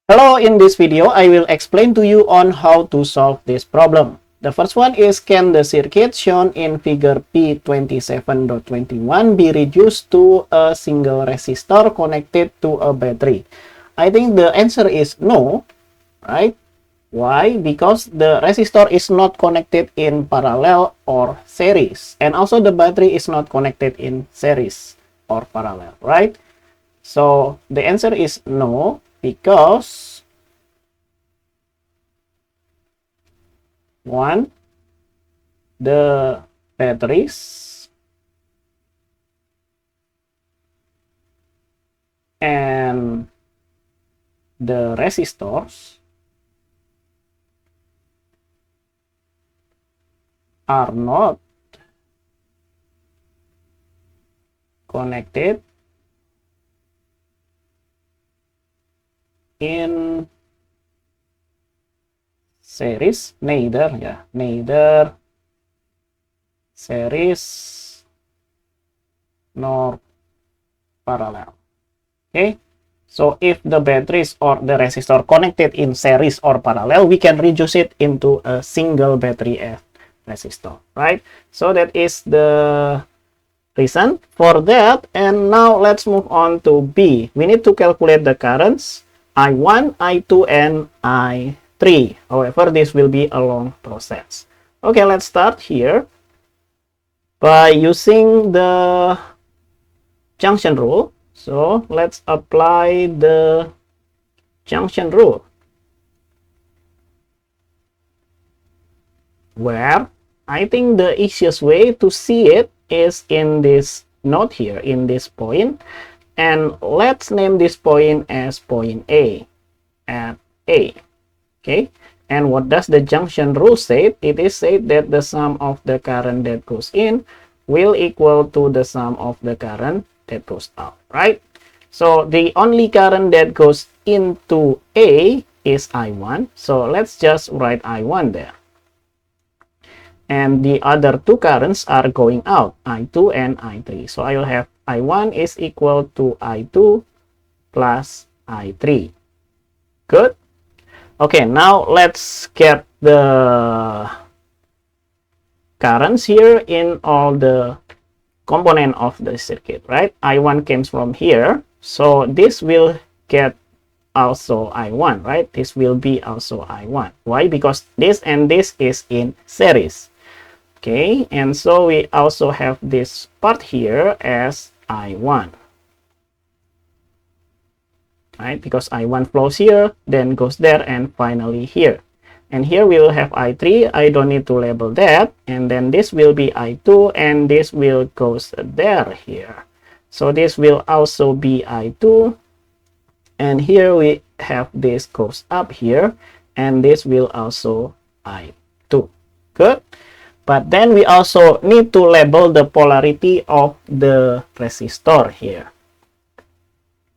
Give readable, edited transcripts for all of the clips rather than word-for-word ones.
Hello, in this video, I will explain to you on how to solve this problem. The first one is, can the circuit shown in figure P27.21 be reduced to a single resistor connected to a battery? I think the answer is no, right? Why? Because the resistor is not connected in parallel or series. And also the battery is not connected in series or parallel, right? So the answer is no, because one, the batteries and the resistors are not connected in series, neither series nor parallel. Okay, so if the batteries or the resistor connected in series or parallel, we can reduce it into a single battery as resistor, right? So that is the reason for that. And now let's move on to B. We need to calculate the currents I1, I2, and I3. However, this will be a long process. Okay, let's start here by using the junction rule. So let's apply the junction rule, where I think the easiest way to see it is in this node here, in this point. And let's name this point as point A, at A. Okay, and what does the junction rule say? It is said that the sum of the current that goes in will equal to the sum of the current that goes out, right? So the only current that goes into A is I1. So let's just write I1 there. And the other two currents are going out, I2 and I3. So I will have I1 is equal to I2 plus I3. Good. Okay, now let's get the currents here in all the component of the circuit, right? I1 comes from here, so this will get also I1, right? This will be also I1. Why? Because this and this is in series. Okay, and so we also have this part here as I1, right? Because I1 flows here, then goes there, and finally here. And here we will have I3. I don't need to label that. And then this will be I2, and this will goes there here. So this will also be I2. And here we have this goes up here, and this will also I2. Good. But then we also need to label the polarity of the resistor here.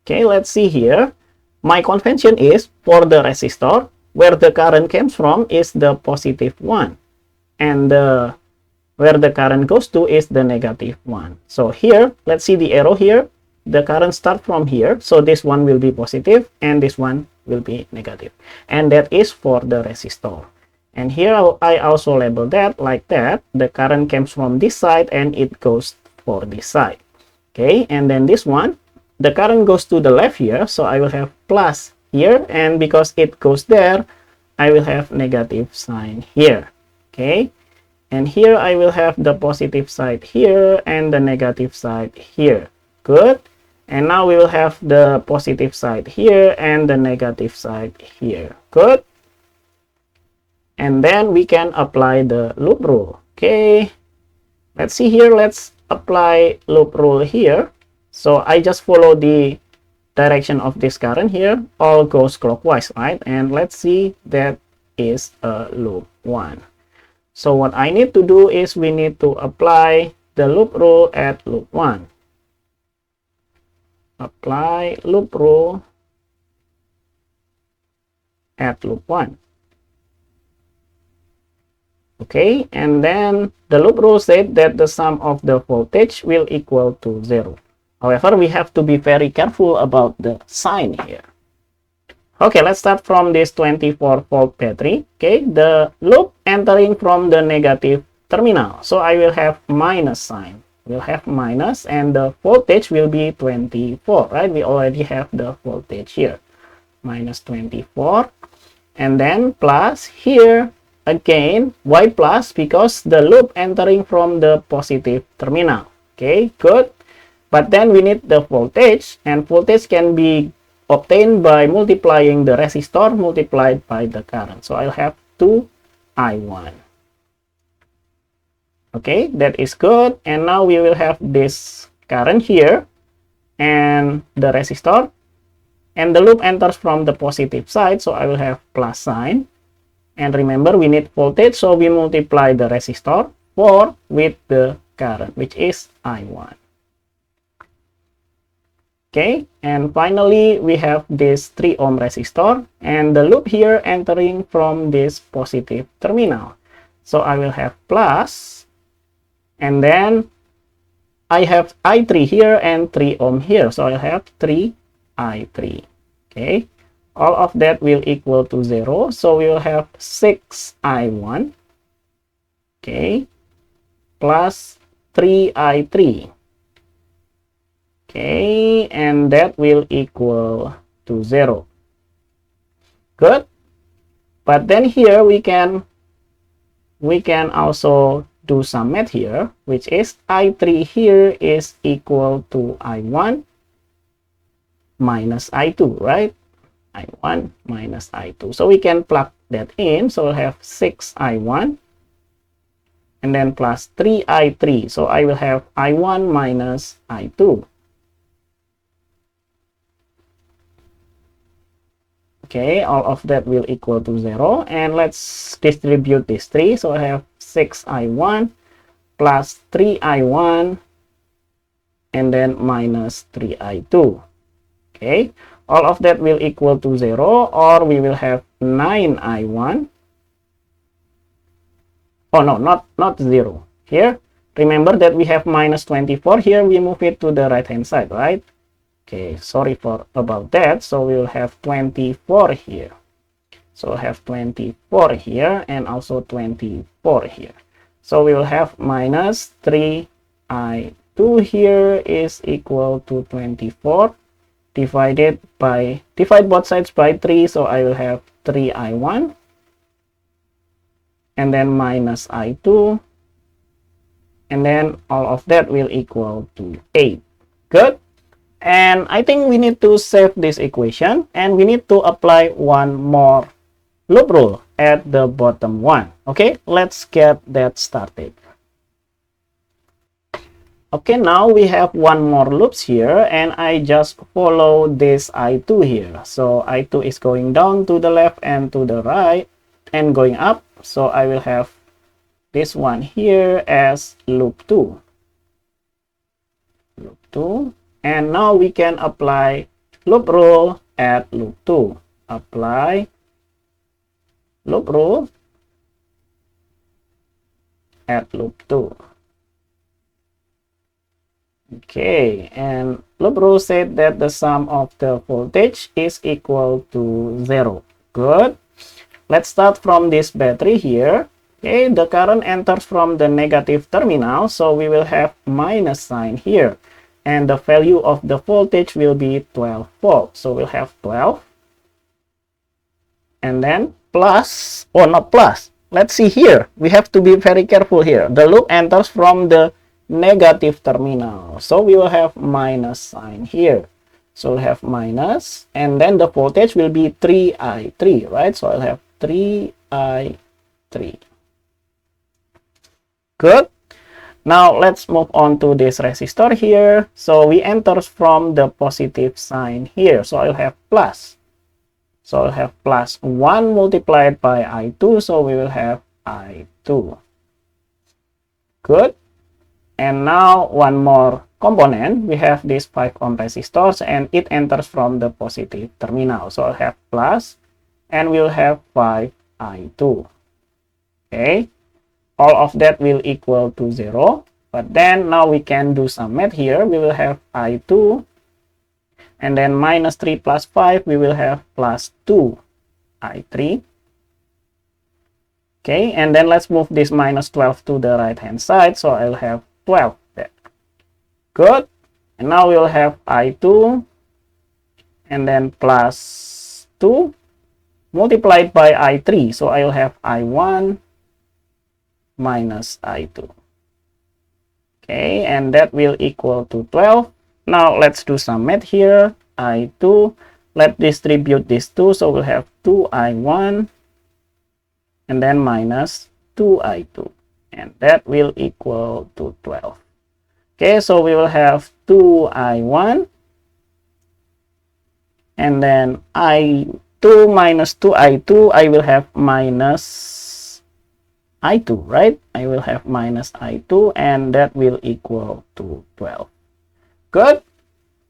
Okay, let's see here. My convention is for the resistor, where the current comes from is the positive one, and where the current goes to is the negative one. So here, let's see the arrow here. The current starts from here, so this one will be positive and this one will be negative, and that is for the resistor. And here I also label that like that. The current comes from this side and it goes for this side. Okay, and then this one, the current goes to the left here, so I will have plus here, and because it goes there, I will have negative sign here. Okay, and here I will have the positive side here and the negative side here. Good. And now we will have the positive side here and the negative side here. Good. And then we can apply the loop rule. Okay, let's see here. Let's apply loop rule here. So I just follow the direction of this current here. All goes clockwise, right? And let's see, that is a loop 1. So what I need to do is we need to apply the loop rule at loop 1. Apply loop rule at loop 1. Okay, and then the loop rule said that the sum of the voltage will equal to 0. However, we have to be very careful about the sign here. Okay, let's start from this 24-volt battery. Okay, the loop entering from the negative terminal. So I will have minus sign. We'll have minus, and the voltage will be 24, right? We already have the voltage here. Minus 24. And then plus here, again, why plus? Because the loop entering from the positive terminal. Okay, good. But then we need the voltage, and voltage can be obtained by multiplying the resistor multiplied by the current. So I'll have 2I1. Okay, that is good. And now we will have this current here and the resistor, and the loop enters from the positive side, so I will have plus sign. And remember, we need voltage, so we multiply the resistor 4 with the current, which is I1. Okay, and finally we have this 3 ohm resistor, and the loop here entering from this positive terminal. So I will have plus, and then I have I3 here and 3 ohm here, so I'll have 3I3. Okay, all of that will equal to 0, so we will have 6I1, okay, plus 3I3. Okay, and that will equal to 0. Good. But then here we can also do some math here, which is I3 here is equal to I1 minus I2, right? I1 minus I2. So we can plug that in. So we'll have 6I1 and then plus 3I3. So I will have I1 minus I2. Okay, all of that will equal to 0. And let's distribute these 3. So I have 6I1 plus 3I1 and then minus 3I2. Okay, all of that will equal to 0, or we will have 9I1. Oh no, not 0. Here, remember that we have minus 24. Here we move it to the right hand side, right? Okay, sorry about that. So we will have 24 here. So we'll have 24 here and also 24 here. So we will have minus 3I2 here is equal to 24. Divide both sides by 3, so I will have 3I1 and then minus I2, and then all of that will equal to 8. Good. And I think we need to save this equation, and we need to apply one more loop rule at the bottom one. Okay, let's get that started. Okay, now we have one more loops here, and I just follow this I2 here. So I2 is going down to the left and to the right and going up. So I will have this one here as loop 2. Loop 2. And now we can apply loop rule at loop 2. Apply loop rule at loop 2. Okay, and loop rule said that the sum of the voltage is equal to 0. Good. Let's start from this battery here. Okay, the current enters from the negative terminal, so we will have minus sign here. And the value of the voltage will be 12 volts. So we'll have 12. And then plus, or not plus. Let's see here. We have to be very careful here. The loop enters from the negative terminal, so we will have minus sign here. So we'll have minus, and then the voltage will be 3I3, right? So I'll have 3I3. Good. Now let's move on to this resistor here. So we enters from the positive sign here, so I'll have plus. So I'll have plus 1 multiplied by I2, so we will have I2. Good. And now one more component. We have this 5 ohm resistors, and it enters from the positive terminal. So I'll have plus, and we'll have 5I2. Okay, all of that will equal to 0. But then now we can do some math here. We will have I2 And then minus 3 plus 5, we will have plus 2i3. Okay, and then let's move this minus 12 to the right hand side. So I'll have 12 there. Good. And now we'll have I2 and then plus 2 multiplied by I3. So I'll have I1 minus I2. Okay, and that will equal to 12. Now let's do some math here. I2, let's distribute these two. So we'll have 2I1 and then minus 2I2. And that will equal to 12. Okay, so we will have 2I1 and then I2 minus 2I2, I will have minus I2, right? I will have minus I2 and that will equal to 12. Good.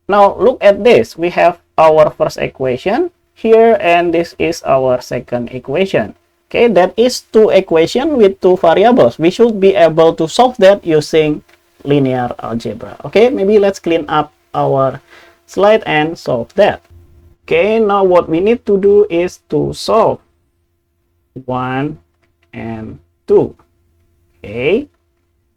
Now look at this. We have our first equation here and this is our second equation. Okay, that is two equations with two variables. We should be able to solve that using linear algebra. Okay, maybe let's clean up our slide and solve that. Okay, now what we need to do is to solve 1 and 2. Okay,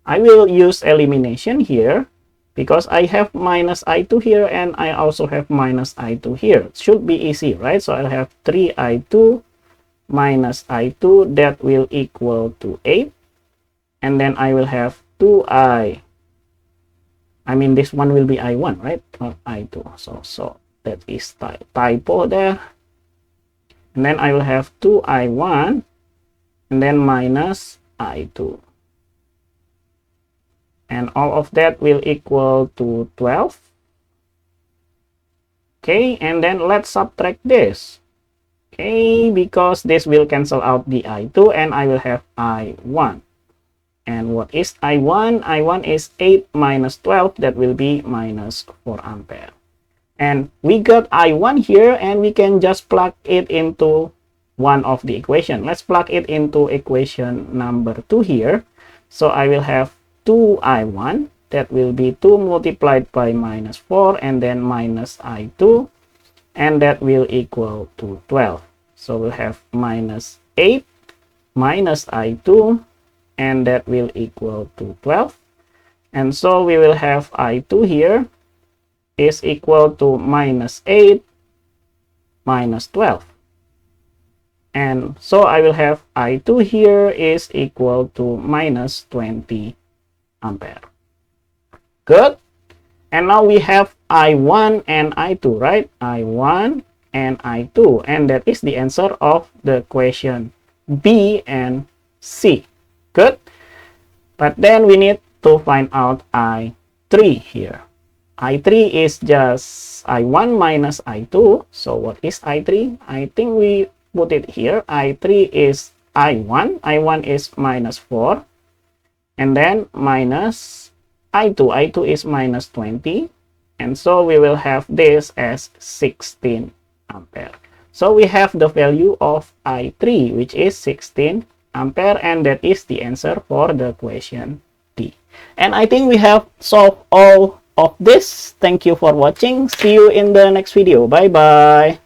I will use elimination here because I have minus I2 here and I also have minus I2 here. It should be easy, right? So I'll have 3I2 minus I2, that will equal to 8. And then I will have 2I. I mean, this one will be I1, right? Not I2. So that is typo there. And then I will have 2I1 and then minus I2. And all of that will equal to 12. Okay, and then let's subtract this. Okay, because this will cancel out the I2 and I will have I1. And what is I1? I1 is 8 minus 12. That will be minus 4 ampere. And we got I1 here and we can just plug it into one of the equation. Let's plug it into equation number 2 here. So I will have 2I1. That will be 2 multiplied by minus 4 and then minus I2. And that will equal to 12. So we'll have minus 8 minus I2 and that will equal to 12. And so we will have I2 here is equal to minus 8 minus 12. And so I will have I2 here is equal to minus 20 ampere. Good. And now we have I1 and I2, right? I1 and I2. And that is the answer of the question B and C. Good. But then we need to find out I3 here. I3 is just I1 minus I2. So what is I3? I think we put it here. I3 is I1. I1 is minus 4. And then minus I2. I2 is minus 20. And so we will have this as 16 ampere. So we have the value of I3, which is 16 ampere. And that is the answer for the question D. And I think we have solved all of this. Thank you for watching. See you in the next video. Bye bye.